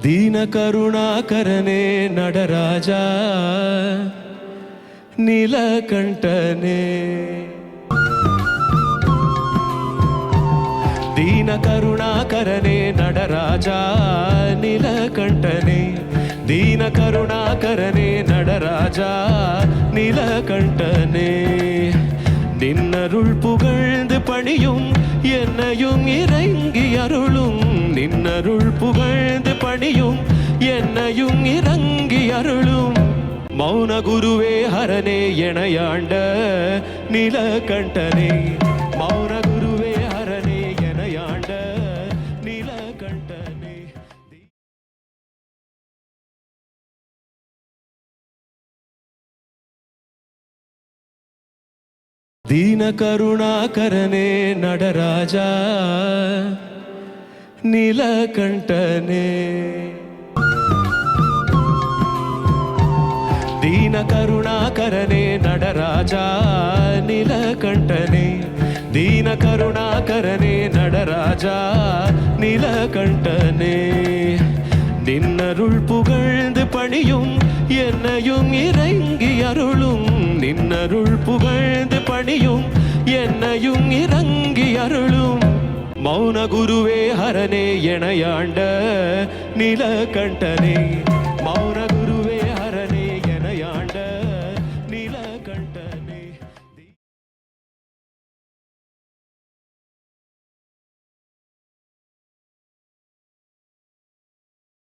ದೀನ ಕರುಣಾಕರನೇ ನಡರಾಜ ನೀಲಕಂಠನೇ ದೀನ ಕರುಣಾಕರನೇ ನಡರಾಜ ನೀಲಕಂಠನೇ ದೀನ ಕರುಣಾಕರನೇ ನಡರಾಜ நீலகண்டனே நின்னருள் புகழ்ந்து பணியும் என்னையும் இறங்கி அருளும் நின்னருள் புகழ்ந்து பணியும் என்னையும் இறங்கி அருளும் மௌன குருவே ஹரனே எனையாண்ட நீலகண்டனே மௌன குருவே ஹரனே எனையாண்ட நீலகண்டனே ದೀನ ಕರುಣಾಕರನೇ ನಡರಾಜ ನೀಲಕಂಠನೇ ದೀನ ಕರುಣಾಕರನೇ ನಡರಾಜ ನೀಲಕಂಠನೇ ದೀನ ಕರುಣಾಕರನೇ ನಡರಾಜ நீலகண்டனே நின்னருள் புகழ்ந்து பணியும் என்னையும் இறங்கி அருளும் நின்னருள் புகழ்ந்து பணியும் என்னையும் இறங்கி அருளும் மௌன குருவே ஹரனே எனையாண்ட நீலகண்டனே மௌன